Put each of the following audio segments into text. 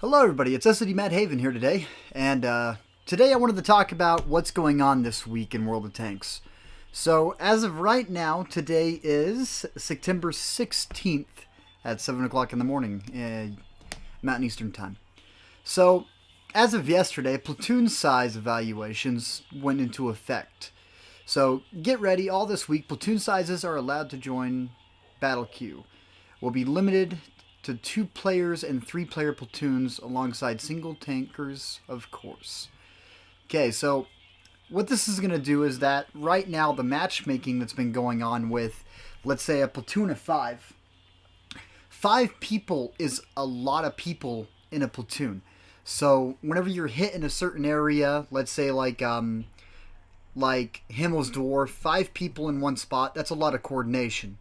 Hello everybody, it's SOD Matt Haven here today, and today I wanted to talk about what's going on this week in World of Tanks. So, as of right now, today is September 16th at 7 o'clock in the morning, Mountain Eastern Time. So, as of yesterday, platoon size evaluations went into effect. So, get ready, all this week, platoon sizes are allowed to join Battle Queue. Will be limited to 2 players and 3-player platoons alongside single tankers, of course. Okay, so what this is going to do is that right now the matchmaking that's been going on with, let's say, a platoon of 5 people is a lot of people in a platoon. So whenever you're hit in a certain area, let's say like Himmel's Dwarf, 5 people in one spot, that's a lot of coordination.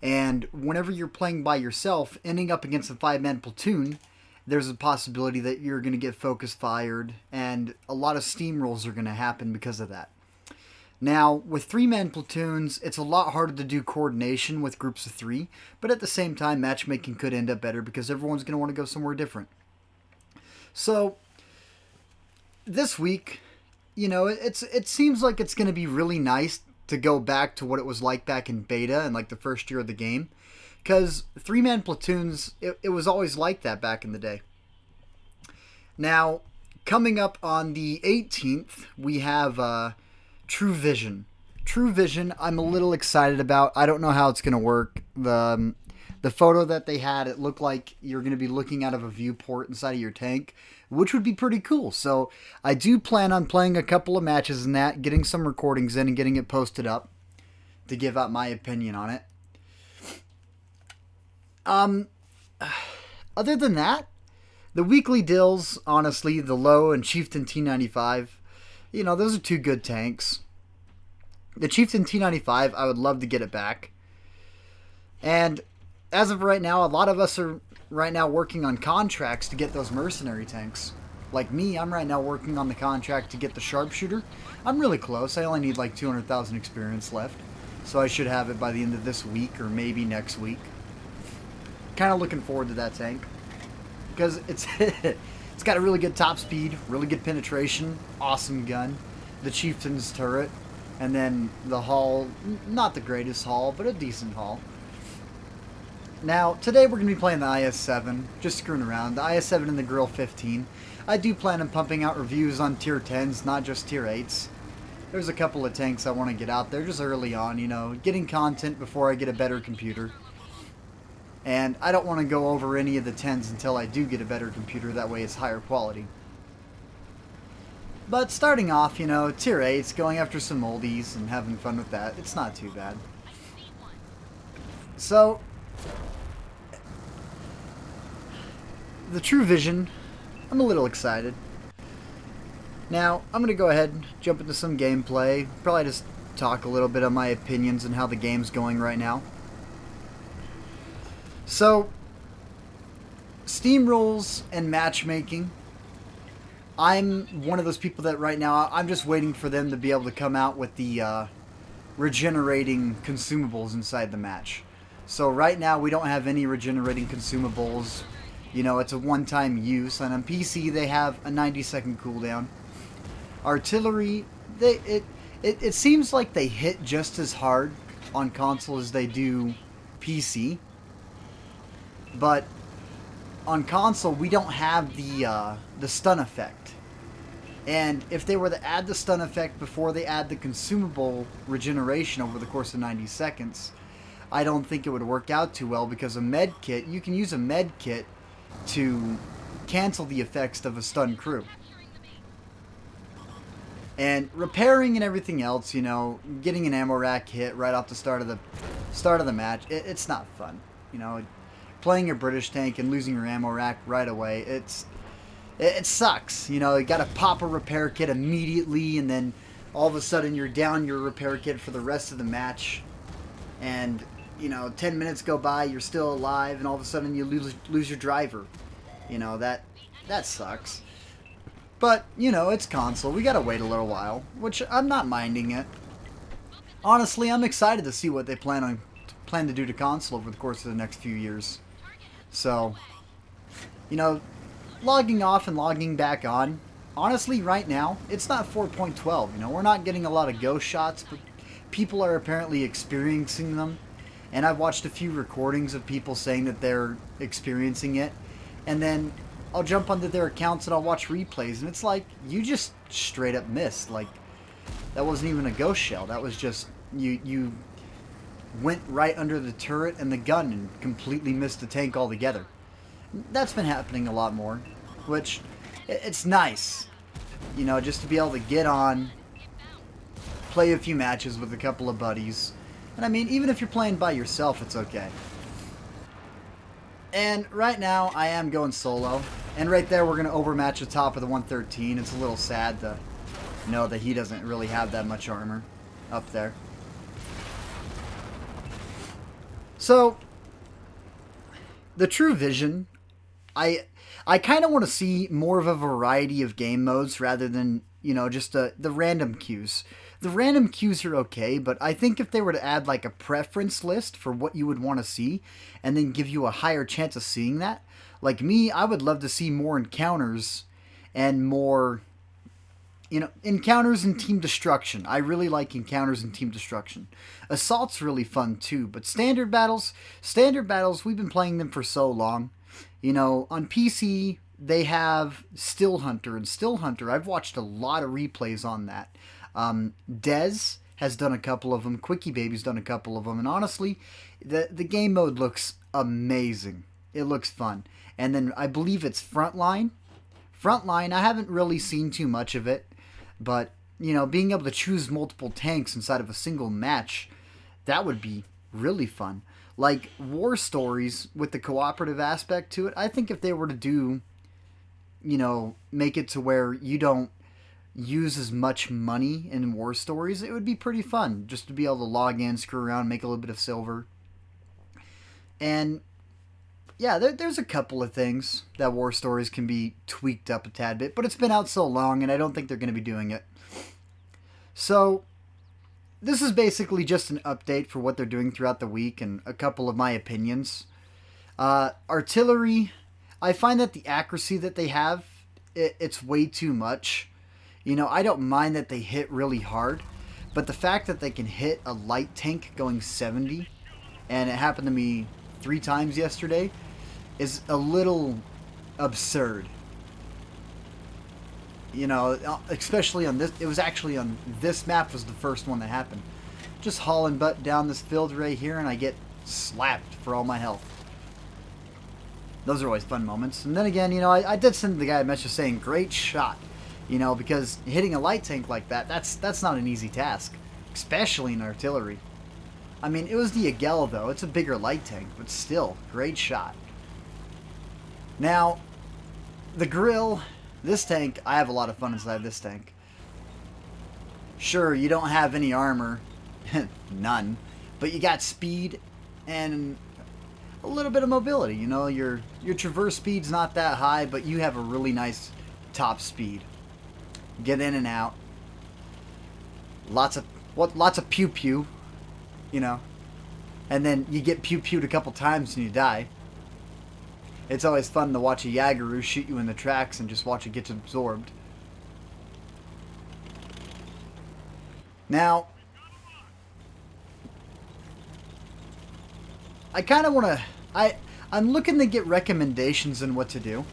And whenever you're playing by yourself, ending up against a 5-man platoon, there's a possibility that you're going to get focus fired, and a lot of steamrolls are going to happen because of that. Now, with 3-man platoons, it's a lot harder to do coordination with groups of 3, but at the same time, matchmaking could end up better because everyone's going to want to go somewhere different. So, this week, you know, it seems like it's going to be really nice to go back to what it was like back in beta and like the first year of the game, because 3-man platoons, it was always like that back in the day. Now, coming up on the 18th, we have True Vision. True Vision, I'm a little excited about. I don't know how it's going to work. The photo that they had, it looked like you're going to be looking out of a viewport inside of your tank, which would be pretty cool. So I do plan on playing a couple of matches in that, getting some recordings in and getting it posted up to give out my opinion on it. Other than that, the weekly deals, honestly, the Low and Chieftain T95, you know, those are 2 good tanks. The Chieftain T95, I would love to get it back. And as of right now, a lot of us are right now working on contracts to get those mercenary tanks. Like me, I'm right now working on the contract to get the sharpshooter. I'm really close. I only need like 200,000 experience left. So I should have it by the end of this week or maybe next week. Kind of looking forward to that tank. Because it's got a really good top speed, really good penetration, awesome gun. The Chieftain's turret. And then the hull, not the greatest hull, but a decent hull. Now, today we're going to be playing the IS-7, just screwing around. The IS-7 and the Grill 15. I do plan on pumping out reviews on tier 10s, not just tier 8s. There's a couple of tanks I want to get out there just early on, you know, getting content before I get a better computer. And I don't want to go over any of the 10s until I do get a better computer, that way it's higher quality. But starting off, you know, tier 8s, going after some oldies and having fun with that, it's not too bad. So, the True Vision, I'm a little excited. Now, I'm going to go ahead and jump into some gameplay. Probably just talk a little bit on my opinions and how the game's going right now. So, steamrolls and matchmaking. I'm one of those people that right now, I'm just waiting for them to be able to come out with the regenerating consumables inside the match. So right now, we don't have any regenerating consumables. You know, it's a one-time use, and on PC they have a 90-second cooldown. Artillery, it seems like they hit just as hard on console as they do PC. But on console, we don't have the stun effect. And if they were to add the stun effect before they add the consumable regeneration over the course of 90 seconds, I don't think it would work out too well, because a med kit, you can use a med kit to cancel the effects of a stunned crew. And repairing and everything else, you know, getting an ammo rack hit right off the start of the match, it's not fun. You know, playing your British tank and losing your ammo rack right away, it sucks. You know, you got to pop a repair kit immediately, and then all of a sudden you're down your repair kit for the rest of the match, and you know, 10 minutes go by, you're still alive, and all of a sudden you lose your driver. You know, that sucks. But, you know, it's console. We gotta wait a little while, which I'm not minding it. Honestly, I'm excited to see what they plan to do to console over the course of the next few years. So, you know, logging off and logging back on, honestly, right now, it's not 4.12. You know, we're not getting a lot of ghost shots, but people are apparently experiencing them. And I've watched a few recordings of people saying that they're experiencing it. And then I'll jump onto their accounts and I'll watch replays. And it's like, you just straight up missed. Like, that wasn't even a ghost shell. That was just, you went right under the turret and the gun and completely missed the tank altogether. That's been happening a lot more, which, it's nice. You know, just to be able to get on, play a few matches with a couple of buddies. And I mean, even if you're playing by yourself, it's okay. And right now, I am going solo. And right there, we're going to overmatch the top of the 113. It's a little sad to know that he doesn't really have that much armor up there. So, the True Vision, I kind of want to see more of a variety of game modes rather than, you know, just the random queues. The random queues are okay, but I think if they were to add like a preference list for what you would want to see and then give you a higher chance of seeing that, like me, I would love to see more encounters and more, you know, encounters and team destruction. I really like encounters and team destruction. Assault's really fun too, but standard battles, we've been playing them for so long. You know, on PC, they have Still Hunter, and Still Hunter, I've watched a lot of replays on that. Dez has done a couple of them, Quickie Baby's done a couple of them, and honestly, the game mode looks amazing. It looks fun. And then I believe it's Frontline. Frontline, I haven't really seen too much of it, but, you know, being able to choose multiple tanks inside of a single match, that would be really fun. Like, War Stories, with the cooperative aspect to it, I think if they were to do, you know, make it to where you don't use as much money in War Stories, it would be pretty fun just to be able to log in, screw around, make a little bit of silver. And yeah, there's a couple of things that War Stories can be tweaked up a tad bit, but it's been out so long and I don't think they're going to be doing it. So this is basically just an update for what they're doing throughout the week and a couple of my opinions. Artillery, I find that the accuracy that they have, it's way too much. You know, I don't mind that they hit really hard, but the fact that they can hit a light tank going 70, and it happened to me 3 times yesterday, is a little absurd. You know, especially on this, it was actually on this map was the first one that happened. Just hauling butt down this field right here, and I get slapped for all my health. Those are always fun moments. And then again, you know, I did send the guy a message saying, great shot. You know, because hitting a light tank like that, that's not an easy task. Especially in artillery. I mean, it was the Agel, though. It's a bigger light tank, but still, great shot. Now, the Grill, this tank, I have a lot of fun inside this tank. Sure, you don't have any armor. None. But you got speed and a little bit of mobility. You know, your traverse speed's not that high, but you have a really nice top speed. Get in and out. Lots of pew pew, you know. And then you get pew pewed a couple times and you die. It's always fun to watch a Yaguru shoot you in the tracks and just watch it get absorbed. Now, I kind of want to... I'm looking to get recommendations on what to do.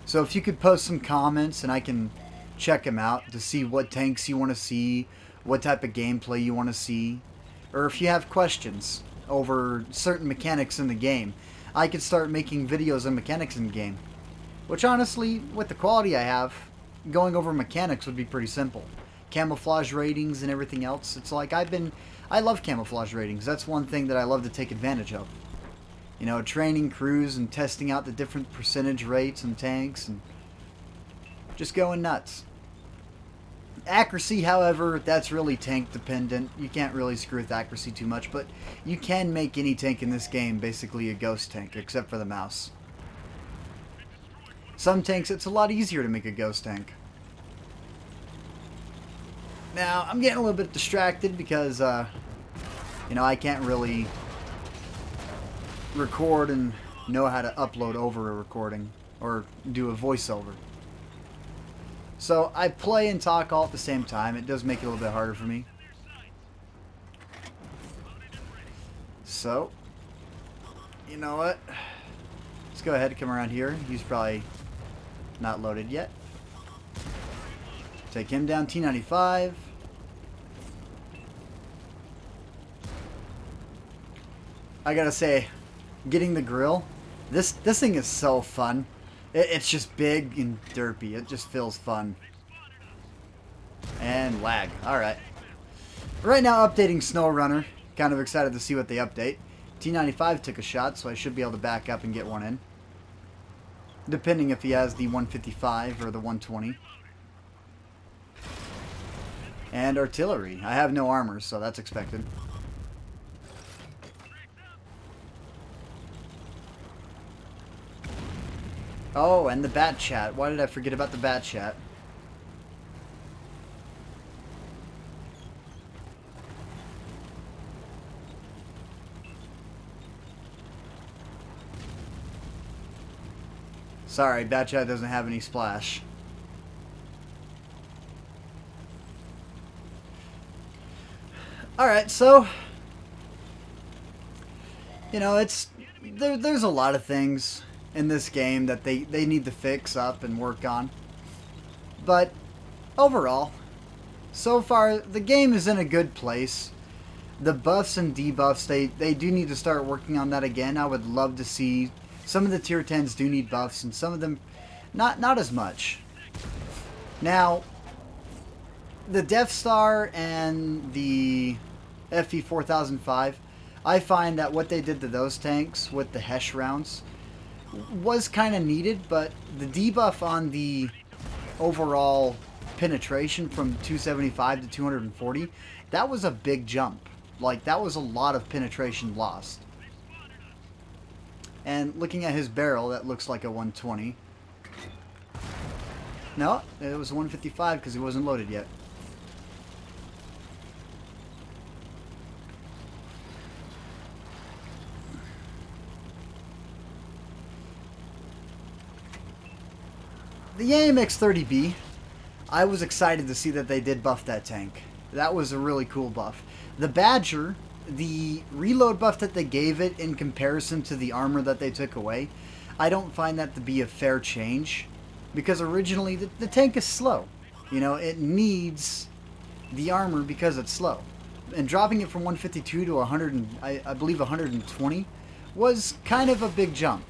So if you could post some comments and I can check them out to see what tanks you want to see, what type of gameplay you want to see, or if you have questions over certain mechanics in the game, I could start making videos on mechanics in the game. Which honestly, with the quality I have, going over mechanics would be pretty simple. Camouflage ratings and everything else, it's like I love camouflage ratings. That's one thing that I love to take advantage of. You know, training crews and testing out the different percentage rates and tanks and just going nuts. Accuracy, however, that's really tank dependent. You can't really screw with accuracy too much, but you can make any tank in this game basically a ghost tank, except for the mouse. Some tanks, it's a lot easier to make a ghost tank. Now, I'm getting a little bit distracted because, you know, I can't really record and know how to upload over a recording. or do a voiceover. So I play and talk all at the same time. It does make it a little bit harder for me. So, you know what? Let's go ahead and come around here. He's probably not loaded yet. Take him down, T95. I gotta say, getting the grill, this thing is so fun. It's just big and derpy. It just feels fun. And lag. Alright. Right now, updating SnowRunner. Kind of excited to see what they update. T95 took a shot, so I should be able to back up and get one in. Depending if he has the 155 or the 120. And artillery. I have no armor, so that's expected. Oh, and the bat chat. Why did I forget about the bat chat? Sorry, bat chat doesn't have any splash. Alright, so... You know, there's a lot of things in this game that they need to fix up and work on. But overall, so far the game is in a good place. The buffs and debuffs, they do need to start working on that again. I would love to see some of the tier 10s do need buffs and some of them not as much. Now, the Death Star and the FE 4005, I find that what they did to those tanks with the Hesh rounds was kind of needed, but the debuff on the overall penetration from 275 to 240, that was a big jump. Like, that was a lot of penetration lost. And looking at his barrel, that looks like a 120. No, it was 155 because he wasn't loaded yet. The AMX-30B, I was excited to see that they did buff that tank. That was a really cool buff. The Badger, the reload buff that they gave it in comparison to the armor that they took away, I don't find that to be a fair change. Because originally, the tank is slow. You know, it needs the armor because it's slow. And dropping it from 152 to 100, I believe 120, was kind of a big jump.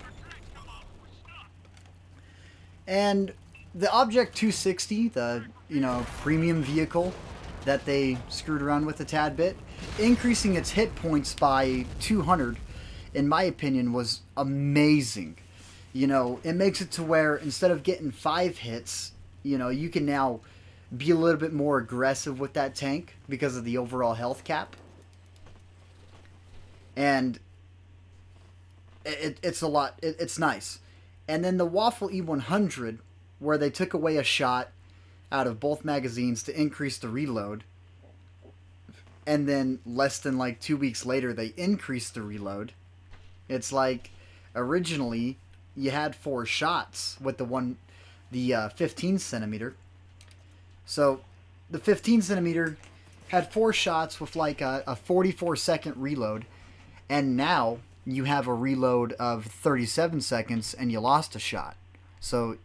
And the Object 260, the, you know, premium vehicle that they screwed around with a tad bit, increasing its hit points by 200, in my opinion, was amazing. You know, it makes it to where instead of getting 5 hits, you know, you can now be a little bit more aggressive with that tank because of the overall health cap. And it's a lot, it's nice. And then the Waffle E100, where they took away a shot out of both magazines to increase the reload. And then less than like 2 weeks later, they increased the reload. It's like, originally, you had 4 shots with the 15 centimeter. So, the 15 centimeter had 4 shots with like a 44-second reload. And now, you have a reload of 37 seconds and you lost a shot. So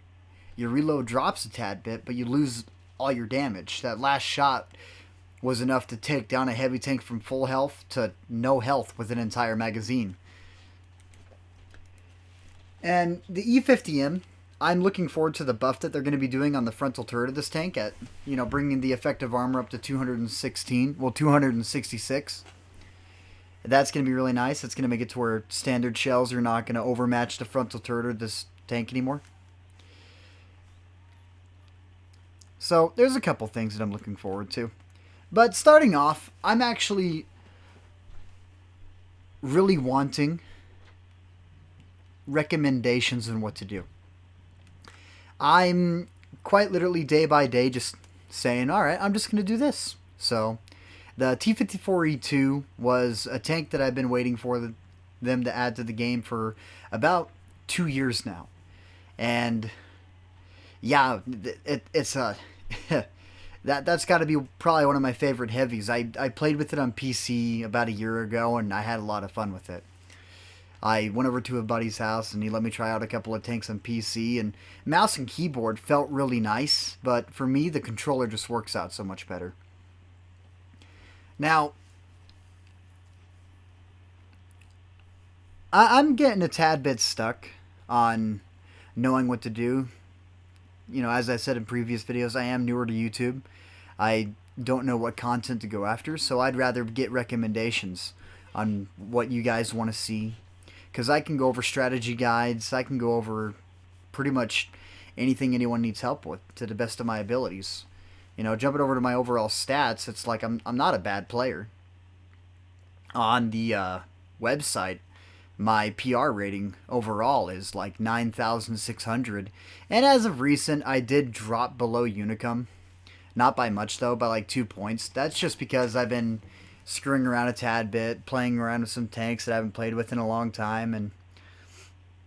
your reload drops a tad bit, but you lose all your damage. That last shot was enough to take down a heavy tank from full health to no health with an entire magazine. And the E50M, I'm looking forward to the buff that they're going to be doing on the frontal turret of this tank at, you know, bringing the effective armor up to 216, well, 266. That's going to be really nice. It's going to make it to where standard shells are not going to overmatch the frontal turret of this tank anymore. So, there's a couple things that I'm looking forward to. But starting off, I'm actually really wanting recommendations on what to do. I'm quite literally day by day just saying, alright, I'm just going to do this. So, the T-54E2 was a tank that I've been waiting for them to add to the game for about 2 years now. And yeah, it's a that's got to be probably one of my favorite heavies. I played with it on PC about a year ago, and I had a lot of fun with it. I went over to a buddy's house and he let me try out a couple of tanks on PC, and mouse and keyboard felt really nice, but for me the controller just works out so much better. Now, I'm getting a tad bit stuck on knowing what to do. As I said in previous videos, I am newer to YouTube. I don't know what content to go after, so I'd rather get recommendations on what you guys want to see. Because I can go over strategy guides, I can go over pretty much anything anyone needs help with to the best of my abilities. Jumping over to my overall stats, it's like I'm not a bad player. On the website, my PR rating overall is like 9,600. And as of recent, I did drop below Unicum. Not by much, though, by like 2 points. That's just because I've been screwing around a tad bit, playing around with some tanks that I haven't played with in a long time. And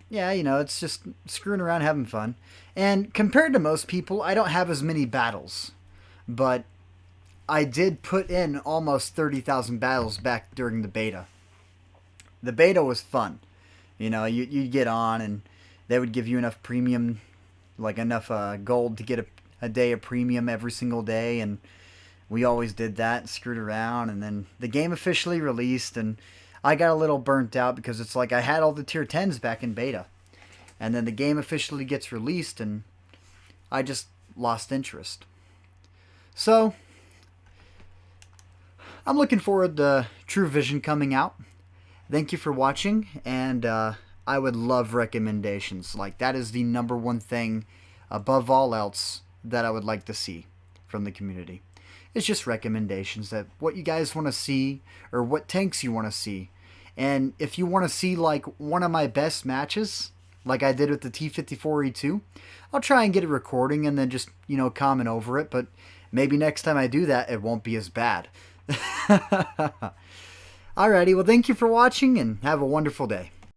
yeah, it's just screwing around, having fun. And compared to most people, I don't have as many battles. But I did put in almost 30,000 battles back during the beta. The beta was fun. You'd get on and they would give you enough premium, like enough gold to get a day of premium every single day, and we always did that and screwed around. And then the game officially released, and I got a little burnt out because it's like I had all the tier 10s back in beta. And then the game officially gets released, and I just lost interest. So, I'm looking forward to True Vision coming out. Thank you for watching, and I would love recommendations. Like, that is the number one thing above all else that I would like to see from the community. It's just recommendations, that what you guys want to see or what tanks you want to see. And if you want to see like one of my best matches, like I did with the T-54E2, I'll try and get a recording and then just, comment over it. But maybe next time I do that, it won't be as bad. Alrighty, well, thank you for watching and have a wonderful day.